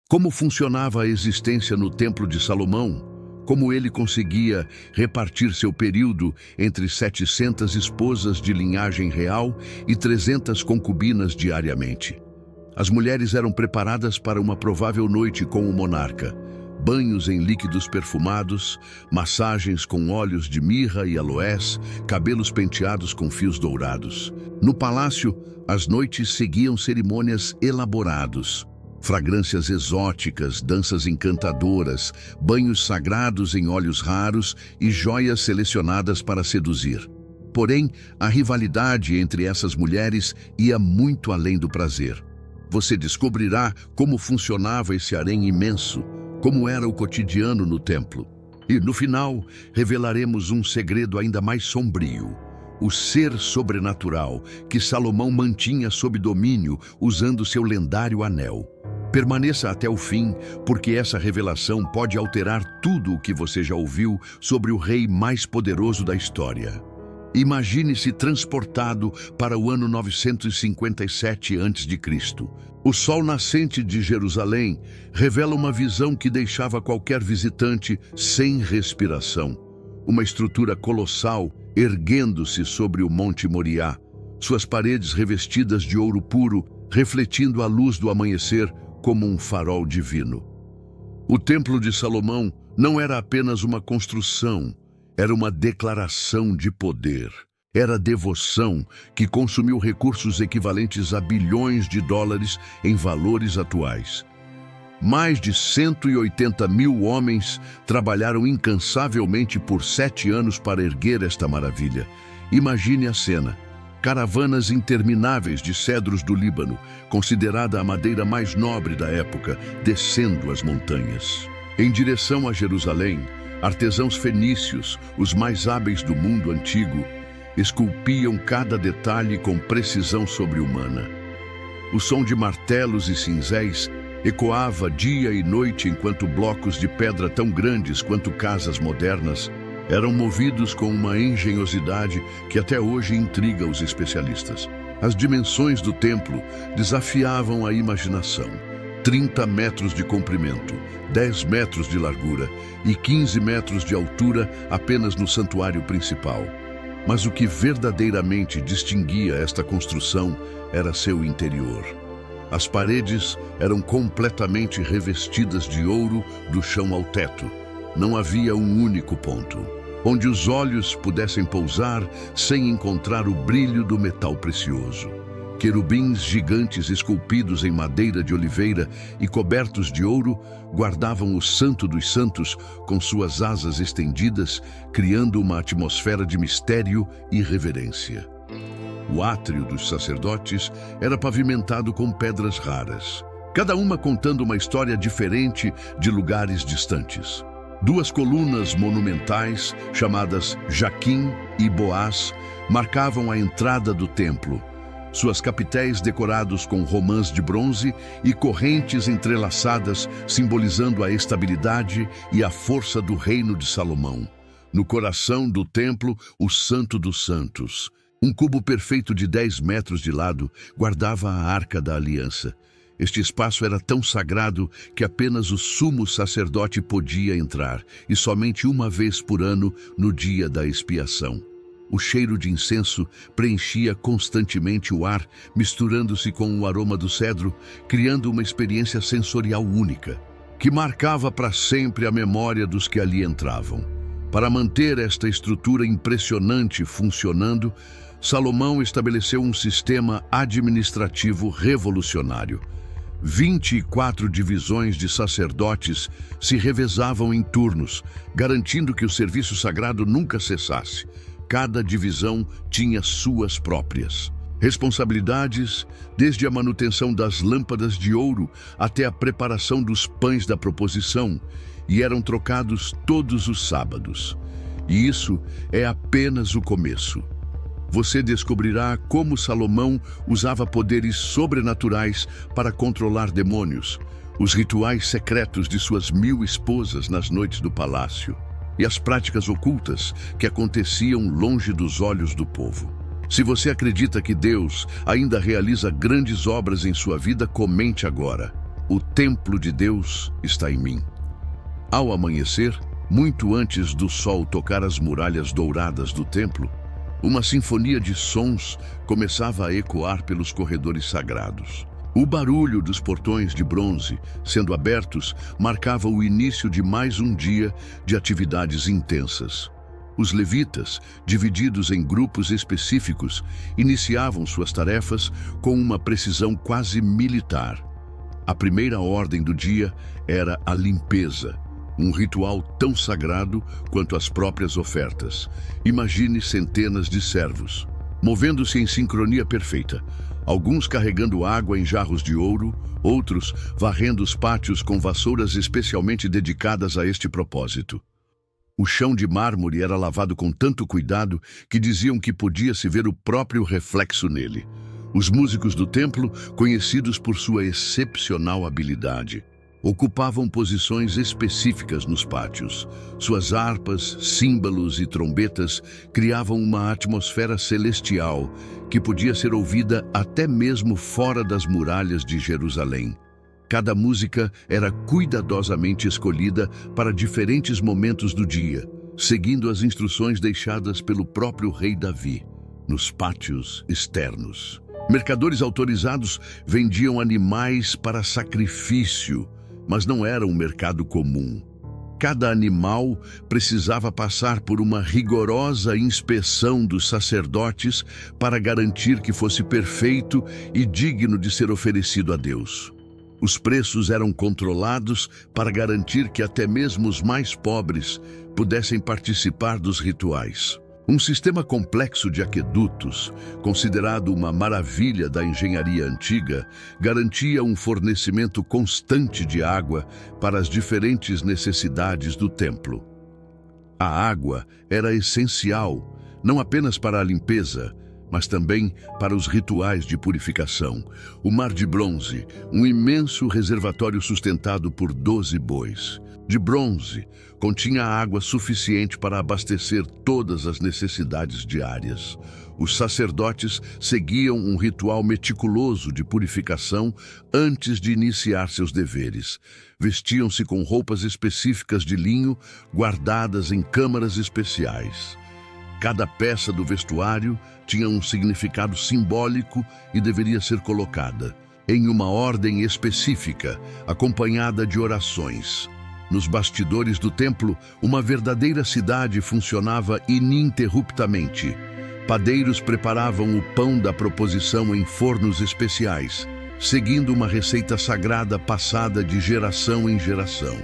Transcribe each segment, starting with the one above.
Como funcionava a existência no Templo de Salomão? Como ele conseguia repartir seu período entre 700 esposas de linhagem real e 300 concubinas diariamente? As mulheres eram preparadas para uma provável noite com o monarca. Banhos em líquidos perfumados, massagens com óleos de mirra e aloés, cabelos penteados com fios dourados. No palácio, as noites seguiam cerimônias elaboradas. Fragrâncias exóticas, danças encantadoras, banhos sagrados em óleos raros e joias selecionadas para seduzir. Porém, a rivalidade entre essas mulheres ia muito além do prazer. Você descobrirá como funcionava esse harém imenso, como era o cotidiano no templo. E, no final, revelaremos um segredo ainda mais sombrio: o ser sobrenatural que Salomão mantinha sob domínio usando seu lendário anel. Permaneça até o fim, porque essa revelação pode alterar tudo o que você já ouviu sobre o rei mais poderoso da história. Imagine-se transportado para o ano 957 a.C. O sol nascente de Jerusalém revela uma visão que deixava qualquer visitante sem respiração. Uma estrutura colossal erguendo-se sobre o Monte Moriá, suas paredes revestidas de ouro puro, refletindo a luz do amanhecer como um farol divino. O Templo de Salomão não era apenas uma construção, era uma declaração de poder. Era devoção que consumiu recursos equivalentes a bilhões de dólares em valores atuais. Mais de 180 mil homens trabalharam incansavelmente por 7 anos para erguer esta maravilha. Imagine a cena. Caravanas intermináveis de cedros do Líbano, considerada a madeira mais nobre da época, descendo as montanhas. Em direção a Jerusalém, artesãos fenícios, os mais hábeis do mundo antigo, esculpiam cada detalhe com precisão sobre-humana. O som de martelos e cinzéis ecoava dia e noite enquanto blocos de pedra tão grandes quanto casas modernas eram movidos com uma engenhosidade que até hoje intriga os especialistas. As dimensões do templo desafiavam a imaginação. 30 metros de comprimento, 10 metros de largura e 15 metros de altura apenas no santuário principal. Mas o que verdadeiramente distinguia esta construção era seu interior. As paredes eram completamente revestidas de ouro do chão ao teto. Não havia um único ponto onde os olhos pudessem pousar sem encontrar o brilho do metal precioso. Querubins gigantes esculpidos em madeira de oliveira e cobertos de ouro guardavam o Santo dos Santos com suas asas estendidas, criando uma atmosfera de mistério e reverência. O átrio dos sacerdotes era pavimentado com pedras raras, cada uma contando uma história diferente de lugares distantes. 2 colunas monumentais, chamadas Jaquim e Boaz, marcavam a entrada do templo. Suas capitéis decorados com romãs de bronze e correntes entrelaçadas, simbolizando a estabilidade e a força do reino de Salomão. No coração do templo, o Santo dos Santos. Um cubo perfeito de 10 metros de lado guardava a Arca da Aliança. Este espaço era tão sagrado que apenas o sumo sacerdote podia entrar, e somente uma vez por ano, no dia da expiação. O cheiro de incenso preenchia constantemente o ar, misturando-se com o aroma do cedro, criando uma experiência sensorial única, que marcava para sempre a memória dos que ali entravam. Para manter esta estrutura impressionante funcionando, Salomão estabeleceu um sistema administrativo revolucionário. 24 divisões de sacerdotes se revezavam em turnos, garantindo que o serviço sagrado nunca cessasse. Cada divisão tinha suas próprias responsabilidades, desde a manutenção das lâmpadas de ouro até a preparação dos pães da proposição, e eram trocados todos os sábados. E isso é apenas o começo. Você descobrirá como Salomão usava poderes sobrenaturais para controlar demônios, os rituais secretos de suas 1000 esposas nas noites do palácio e as práticas ocultas que aconteciam longe dos olhos do povo. Se você acredita que Deus ainda realiza grandes obras em sua vida, comente agora. O templo de Deus está em mim. Ao amanhecer, muito antes do sol tocar as muralhas douradas do templo, uma sinfonia de sons começava a ecoar pelos corredores sagrados. O barulho dos portões de bronze sendo abertos marcava o início de mais um dia de atividades intensas. Os levitas, divididos em grupos específicos, iniciavam suas tarefas com uma precisão quase militar. A primeira ordem do dia era a limpeza, um ritual tão sagrado quanto as próprias ofertas. Imagine centenas de servos, movendo-se em sincronia perfeita, alguns carregando água em jarros de ouro, outros varrendo os pátios com vassouras especialmente dedicadas a este propósito. O chão de mármore era lavado com tanto cuidado que diziam que podia-se ver o próprio reflexo nele. Os músicos do templo, conhecidos por sua excepcional habilidade, ocupavam posições específicas nos pátios. Suas harpas, símbolos e trombetas criavam uma atmosfera celestial que podia ser ouvida até mesmo fora das muralhas de Jerusalém. Cada música era cuidadosamente escolhida para diferentes momentos do dia, seguindo as instruções deixadas pelo próprio rei Davi, nos pátios externos. Mercadores autorizados vendiam animais para sacrifício, mas não era um mercado comum. Cada animal precisava passar por uma rigorosa inspeção dos sacerdotes para garantir que fosse perfeito e digno de ser oferecido a Deus. Os preços eram controlados para garantir que até mesmo os mais pobres pudessem participar dos rituais. Um sistema complexo de aquedutos, considerado uma maravilha da engenharia antiga, garantia um fornecimento constante de água para as diferentes necessidades do templo. A água era essencial, não apenas para a limpeza, mas também para os rituais de purificação. O Mar de Bronze, um imenso reservatório sustentado por 12 bois. De bronze, continha água suficiente para abastecer todas as necessidades diárias. Os sacerdotes seguiam um ritual meticuloso de purificação antes de iniciar seus deveres. Vestiam-se com roupas específicas de linho, guardadas em câmaras especiais. Cada peça do vestuário tinha um significado simbólico e deveria ser colocada em uma ordem específica, acompanhada de orações. Nos bastidores do templo, uma verdadeira cidade funcionava ininterruptamente. Padeiros preparavam o pão da proposição em fornos especiais, seguindo uma receita sagrada passada de geração em geração.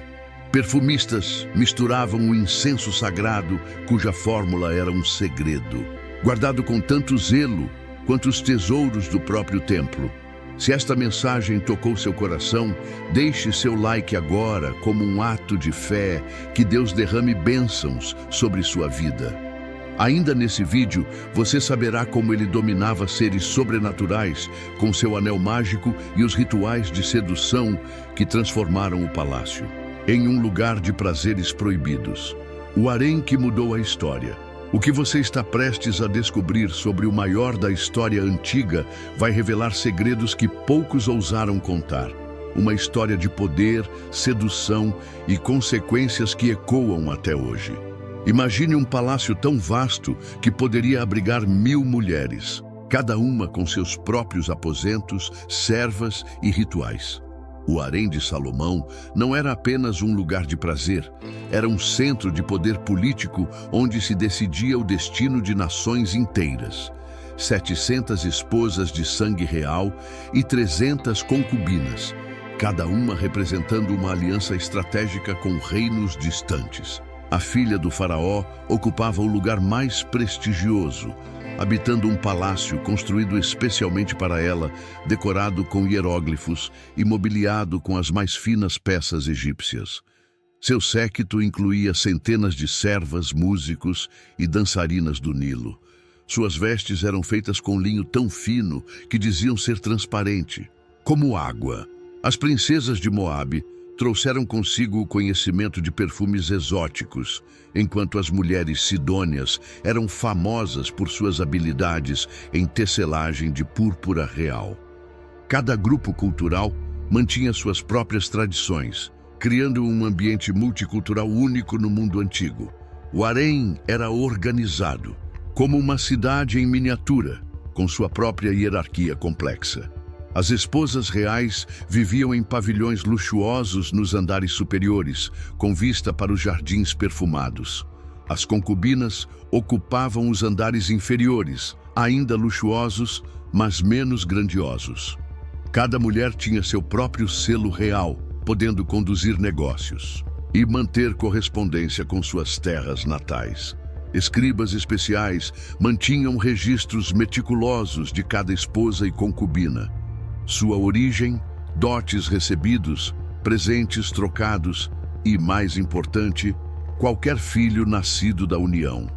Perfumistas misturavam o incenso sagrado, cuja fórmula era um segredo, guardado com tanto zelo quanto os tesouros do próprio templo. Se esta mensagem tocou seu coração, deixe seu like agora como um ato de fé, que Deus derrame bênçãos sobre sua vida. Ainda nesse vídeo, você saberá como ele dominava seres sobrenaturais com seu anel mágico e os rituais de sedução que transformaram o palácio em um lugar de prazeres proibidos. O harém que mudou a história. O que você está prestes a descobrir sobre o maior da história antiga vai revelar segredos que poucos ousaram contar. Uma história de poder, sedução e consequências que ecoam até hoje. Imagine um palácio tão vasto que poderia abrigar 1000 mulheres, cada uma com seus próprios aposentos, servas e rituais. O harém de Salomão não era apenas um lugar de prazer, era um centro de poder político onde se decidia o destino de nações inteiras. 700 esposas de sangue real e 300 concubinas, cada uma representando uma aliança estratégica com reinos distantes. A filha do faraó ocupava o lugar mais prestigioso, habitando um palácio construído especialmente para ela, decorado com hieróglifos e mobiliado com as mais finas peças egípcias. Seu séquito incluía centenas de servas, músicos e dançarinas do Nilo. Suas vestes eram feitas com linho tão fino que diziam ser transparente, como água. As princesas de Moabe trouxeram consigo o conhecimento de perfumes exóticos, enquanto as mulheres sidônias eram famosas por suas habilidades em tecelagem de púrpura real. Cada grupo cultural mantinha suas próprias tradições, criando um ambiente multicultural único no mundo antigo. O harém era organizado, como uma cidade em miniatura, com sua própria hierarquia complexa. As esposas reais viviam em pavilhões luxuosos nos andares superiores, com vista para os jardins perfumados. As concubinas ocupavam os andares inferiores, ainda luxuosos, mas menos grandiosos. Cada mulher tinha seu próprio selo real, podendo conduzir negócios e manter correspondência com suas terras natais. Escribas especiais mantinham registros meticulosos de cada esposa e concubina. Sua origem, dotes recebidos, presentes trocados e, mais importante, qualquer filho nascido da união.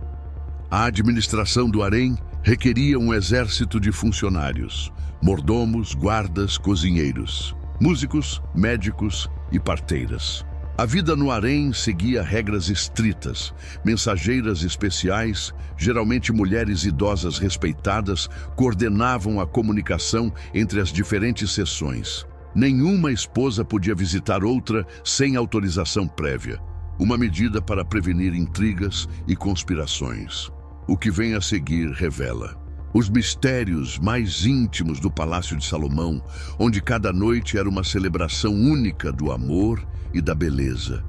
A administração do harém requeria um exército de funcionários, mordomos, guardas, cozinheiros, músicos, médicos e parteiras. A vida no harém seguia regras estritas. Mensageiras especiais, geralmente mulheres idosas respeitadas, coordenavam a comunicação entre as diferentes seções. Nenhuma esposa podia visitar outra sem autorização prévia, uma medida para prevenir intrigas e conspirações. O que vem a seguir revela os mistérios mais íntimos do Palácio de Salomão, onde cada noite era uma celebração única do amor e da beleza.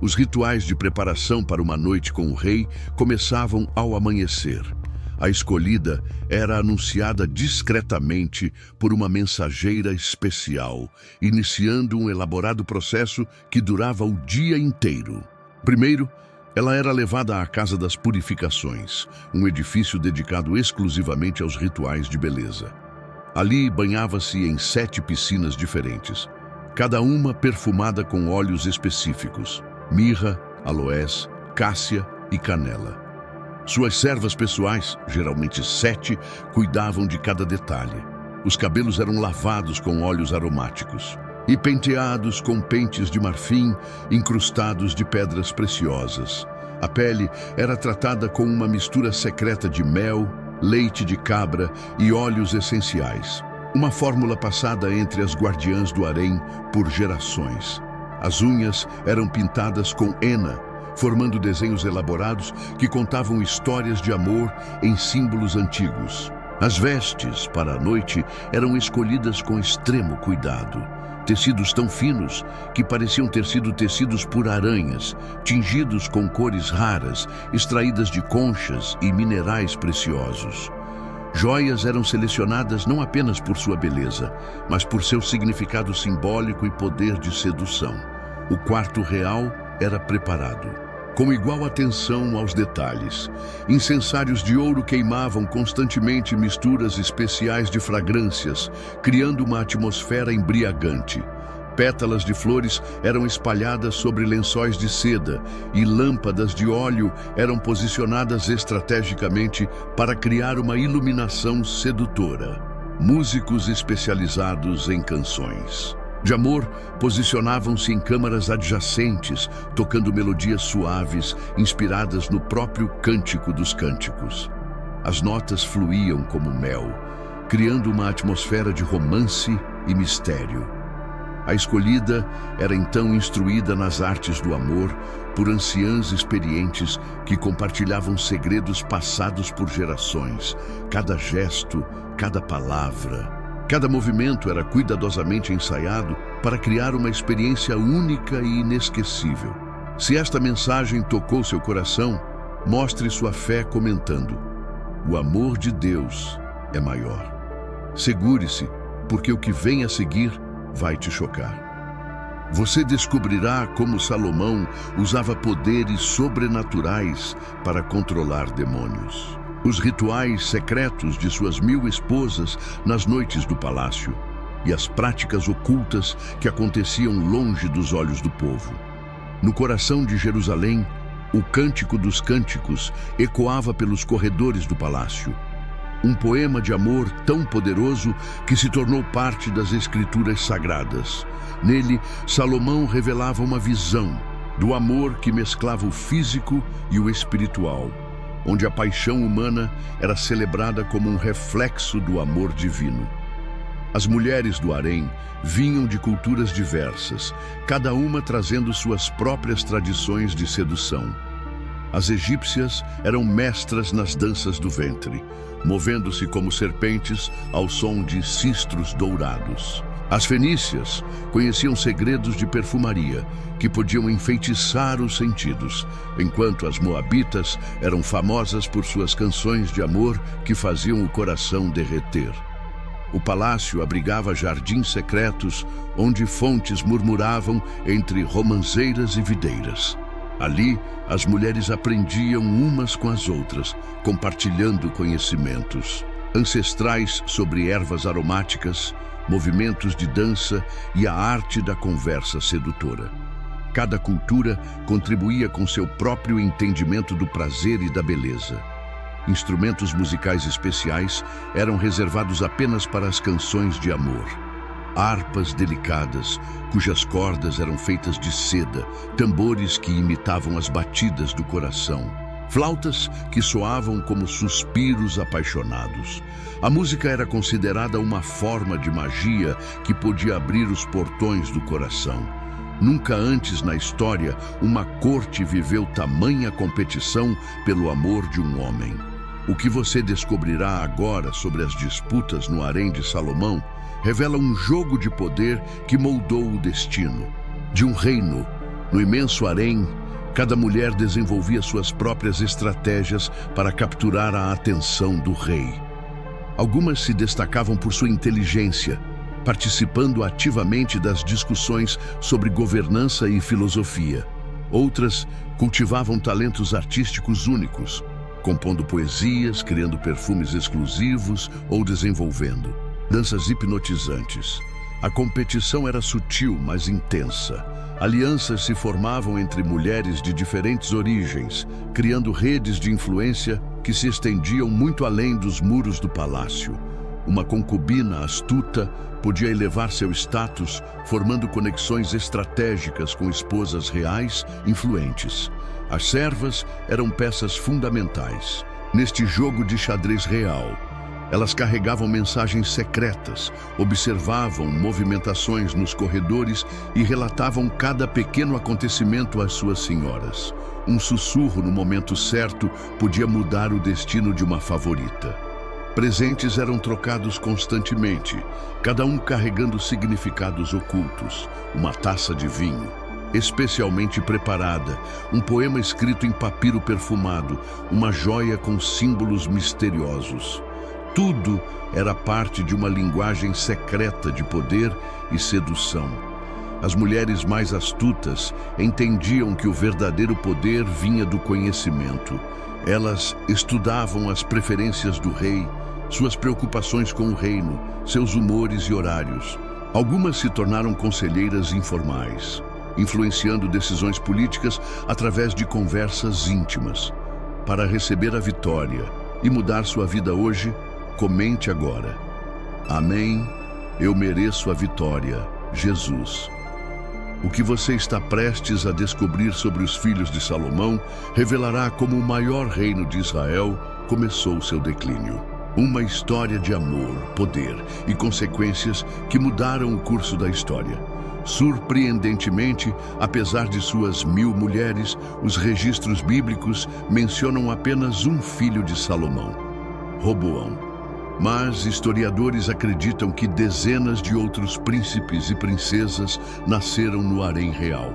Os rituais de preparação para uma noite com o rei começavam ao amanhecer. A escolhida era anunciada discretamente por uma mensageira especial, iniciando um elaborado processo que durava o dia inteiro. Primeiro, ela era levada à Casa das Purificações, um edifício dedicado exclusivamente aos rituais de beleza. Ali banhava-se em 7 piscinas diferentes, cada uma perfumada com óleos específicos: mirra, aloés, cássia e canela. Suas servas pessoais, geralmente 7, cuidavam de cada detalhe. Os cabelos eram lavados com óleos aromáticos e penteados com pentes de marfim incrustados de pedras preciosas. A pele era tratada com uma mistura secreta de mel, leite de cabra e óleos essenciais, uma fórmula passada entre as guardiãs do harém por gerações. As unhas eram pintadas com henna, formando desenhos elaborados que contavam histórias de amor em símbolos antigos. As vestes para a noite eram escolhidas com extremo cuidado. Tecidos tão finos que pareciam ter sido tecidos por aranhas, tingidos com cores raras, extraídas de conchas e minerais preciosos. Joias eram selecionadas não apenas por sua beleza, mas por seu significado simbólico e poder de sedução. O quarto real era preparado com igual atenção aos detalhes. Incensários de ouro queimavam constantemente misturas especiais de fragrâncias, criando uma atmosfera embriagante. Pétalas de flores eram espalhadas sobre lençóis de seda e lâmpadas de óleo eram posicionadas estrategicamente para criar uma iluminação sedutora. Músicos especializados em canções de amor posicionavam-se em câmaras adjacentes, tocando melodias suaves, inspiradas no próprio Cântico dos Cânticos. As notas fluíam como mel, criando uma atmosfera de romance e mistério. A escolhida era então instruída nas artes do amor por anciãs experientes que compartilhavam segredos passados por gerações. Cada gesto, cada palavra, cada movimento era cuidadosamente ensaiado para criar uma experiência única e inesquecível. Se esta mensagem tocou seu coração, mostre sua fé comentando: o amor de Deus é maior. Segure-se, porque o que vem a seguir vai te chocar. Você descobrirá como Salomão usava poderes sobrenaturais para controlar demônios. Os rituais secretos de suas 1000 esposas nas noites do palácio e as práticas ocultas que aconteciam longe dos olhos do povo. No coração de Jerusalém, o Cântico dos Cânticos ecoava pelos corredores do palácio. Um poema de amor tão poderoso que se tornou parte das Escrituras Sagradas. Nele, Salomão revelava uma visão do amor que mesclava o físico e o espiritual, onde a paixão humana era celebrada como um reflexo do amor divino. As mulheres do harém vinham de culturas diversas, cada uma trazendo suas próprias tradições de sedução. As egípcias eram mestras nas danças do ventre, movendo-se como serpentes ao som de sistros dourados. As fenícias conheciam segredos de perfumaria que podiam enfeitiçar os sentidos, enquanto as moabitas eram famosas por suas canções de amor que faziam o coração derreter. O palácio abrigava jardins secretos onde fontes murmuravam entre romanceiras e videiras. Ali, as mulheres aprendiam umas com as outras, compartilhando conhecimentos ancestrais sobre ervas aromáticas, movimentos de dança e a arte da conversa sedutora. Cada cultura contribuía com seu próprio entendimento do prazer e da beleza. Instrumentos musicais especiais eram reservados apenas para as canções de amor. Harpas delicadas, cujas cordas eram feitas de seda, tambores que imitavam as batidas do coração, flautas que soavam como suspiros apaixonados. A música era considerada uma forma de magia que podia abrir os portões do coração. Nunca antes na história uma corte viveu tamanha competição pelo amor de um homem. O que você descobrirá agora sobre as disputas no harém de Salomão revela um jogo de poder que moldou o destino de um reino. No imenso harém, cada mulher desenvolvia suas próprias estratégias para capturar a atenção do rei. Algumas se destacavam por sua inteligência, participando ativamente das discussões sobre governança e filosofia. Outras cultivavam talentos artísticos únicos, compondo poesias, criando perfumes exclusivos ou desenvolvendo danças hipnotizantes. A competição era sutil, mas intensa. Alianças se formavam entre mulheres de diferentes origens, criando redes de influência que se estendiam muito além dos muros do palácio. Uma concubina astuta podia elevar seu status, formando conexões estratégicas com esposas reais influentes. As servas eram peças fundamentais neste jogo de xadrez real. Elas carregavam mensagens secretas, observavam movimentações nos corredores e relatavam cada pequeno acontecimento às suas senhoras. Um sussurro no momento certo podia mudar o destino de uma favorita. Presentes eram trocados constantemente, cada um carregando significados ocultos. Uma taça de vinho, especialmente preparada, um poema escrito em papiro perfumado, uma joia com símbolos misteriosos. Tudo era parte de uma linguagem secreta de poder e sedução. As mulheres mais astutas entendiam que o verdadeiro poder vinha do conhecimento. Elas estudavam as preferências do rei, suas preocupações com o reino, seus humores e horários. Algumas se tornaram conselheiras informais, influenciando decisões políticas através de conversas íntimas. Para receber a vitória e mudar sua vida hoje, comente agora: Amém, eu mereço a vitória, Jesus. O que você está prestes a descobrir sobre os filhos de Salomão revelará como o maior reino de Israel começou seu declínio. Uma história de amor, poder e consequências que mudaram o curso da história. Surpreendentemente, apesar de suas 1000 mulheres, os registros bíblicos mencionam apenas um filho de Salomão, Roboão. Mas historiadores acreditam que dezenas de outros príncipes e princesas nasceram no harém real.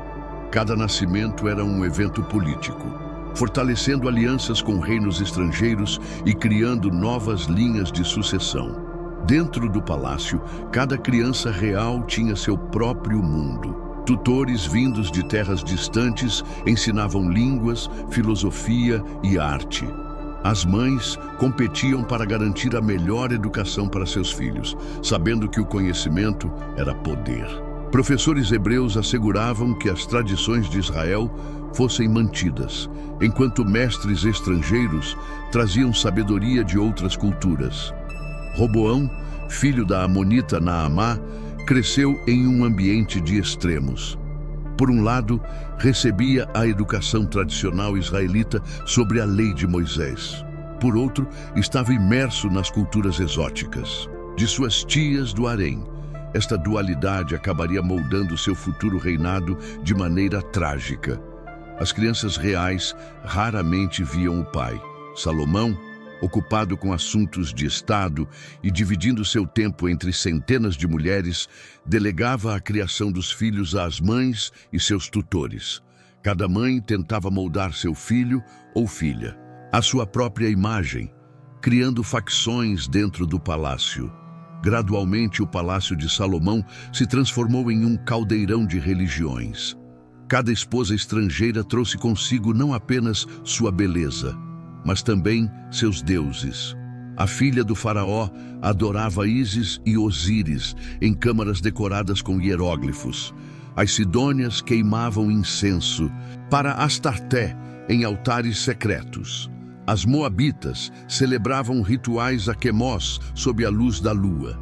Cada nascimento era um evento político, fortalecendo alianças com reinos estrangeiros e criando novas linhas de sucessão. Dentro do palácio, cada criança real tinha seu próprio mundo. Tutores vindos de terras distantes ensinavam línguas, filosofia e arte. As mães competiam para garantir a melhor educação para seus filhos, sabendo que o conhecimento era poder. Professores hebreus asseguravam que as tradições de Israel fossem mantidas, enquanto mestres estrangeiros traziam sabedoria de outras culturas. Roboão, filho da amonita Naamá, cresceu em um ambiente de extremos. Por um lado, recebia a educação tradicional israelita sobre a lei de Moisés. Por outro, estava imerso nas culturas exóticas. de suas tias do harém. Esta dualidade acabaria moldando seu futuro reinado de maneira trágica. As crianças reais raramente viam o pai. Salomão, ocupado com assuntos de Estado e dividindo seu tempo entre centenas de mulheres, delegava a criação dos filhos às mães e seus tutores. Cada mãe tentava moldar seu filho ou filha à sua própria imagem, criando facções dentro do palácio. Gradualmente, o palácio de Salomão se transformou em um caldeirão de religiões. Cada esposa estrangeira trouxe consigo não apenas sua beleza, mas também seus deuses. A filha do faraó adorava Ísis e Osíris em câmaras decoradas com hieróglifos. As sidônias queimavam incenso para Astarté em altares secretos. As moabitas celebravam rituais a Quemós sob a luz da lua.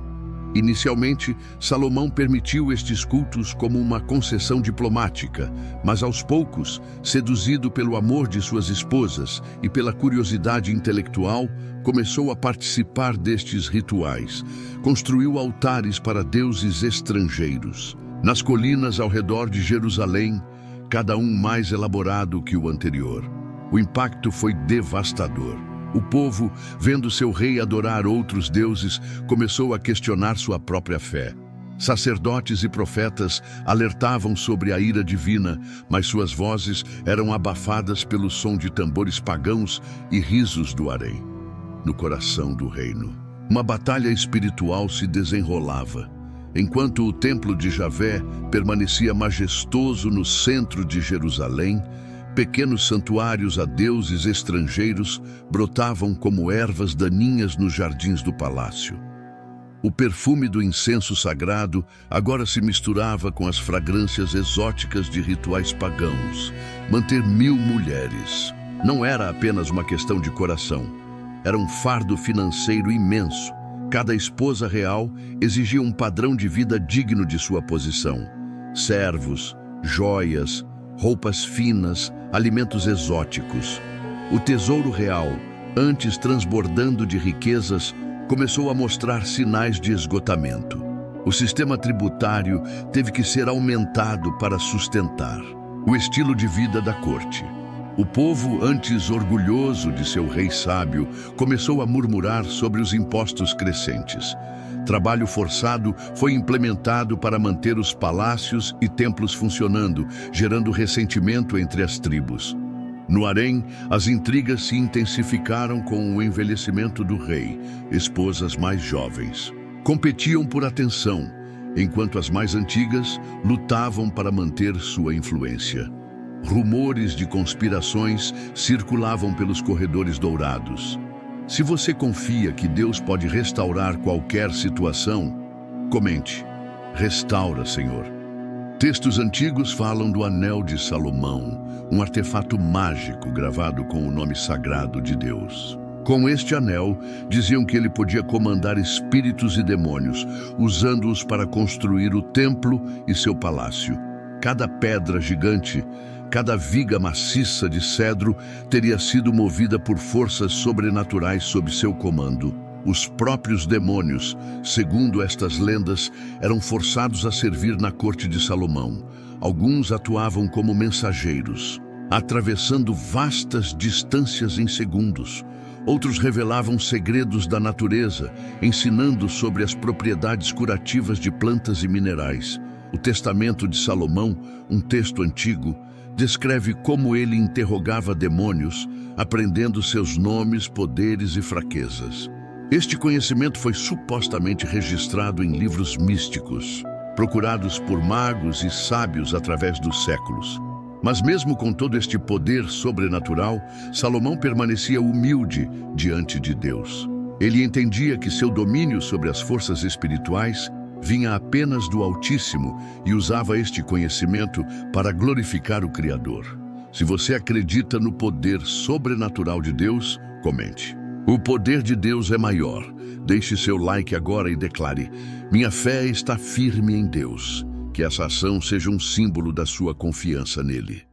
Inicialmente, Salomão permitiu estes cultos como uma concessão diplomática, mas aos poucos, seduzido pelo amor de suas esposas e pela curiosidade intelectual, começou a participar destes rituais. Construiu altares para deuses estrangeiros. Nas colinas ao redor de Jerusalém, cada um mais elaborado que o anterior. O impacto foi devastador. O povo, vendo seu rei adorar outros deuses, começou a questionar sua própria fé. Sacerdotes e profetas alertavam sobre a ira divina, mas suas vozes eram abafadas pelo som de tambores pagãos e risos do harém. No coração do reino, uma batalha espiritual se desenrolava. Enquanto o templo de Javé permanecia majestoso no centro de Jerusalém, pequenos santuários a deuses estrangeiros brotavam como ervas daninhas nos jardins do palácio. O perfume do incenso sagrado agora se misturava com as fragrâncias exóticas de rituais pagãos. Manter 1000 mulheres não era apenas uma questão de coração, era um fardo financeiro imenso. Cada esposa real exigia um padrão de vida digno de sua posição. Servos, joias, roupas finas, alimentos exóticos. O tesouro real, antes transbordando de riquezas, começou a mostrar sinais de esgotamento. O sistema tributário teve que ser aumentado para sustentar o estilo de vida da corte. O povo, antes orgulhoso de seu rei sábio, começou a murmurar sobre os impostos crescentes. Trabalho forçado foi implementado para manter os palácios e templos funcionando, gerando ressentimento entre as tribos. No harém, as intrigas se intensificaram com o envelhecimento do rei. Esposas mais jovens competiam por atenção, enquanto as mais antigas lutavam para manter sua influência. Rumores de conspirações circulavam pelos corredores dourados. Se você confia que Deus pode restaurar qualquer situação, comente: restaura, Senhor. Textos antigos falam do Anel de Salomão, um artefato mágico gravado com o nome sagrado de Deus. Com este anel, diziam que ele podia comandar espíritos e demônios, usando-os para construir o templo e seu palácio. Cada pedra gigante, cada viga maciça de cedro teria sido movida por forças sobrenaturais sob seu comando. Os próprios demônios, segundo estas lendas, eram forçados a servir na corte de Salomão. Alguns atuavam como mensageiros, atravessando vastas distâncias em segundos. Outros revelavam segredos da natureza, ensinando sobre as propriedades curativas de plantas e minerais. O Testamento de Salomão, um texto antigo, descreve como ele interrogava demônios, aprendendo seus nomes, poderes e fraquezas. Este conhecimento foi supostamente registrado em livros místicos, procurados por magos e sábios através dos séculos. Mas mesmo com todo este poder sobrenatural, Salomão permanecia humilde diante de Deus. Ele entendia que seu domínio sobre as forças espirituais vinha apenas do Altíssimo e usava este conhecimento para glorificar o Criador. Se você acredita no poder sobrenatural de Deus, comente: o poder de Deus é maior. Deixe seu like agora e declare: minha fé está firme em Deus. Que essa ação seja um símbolo da sua confiança nele.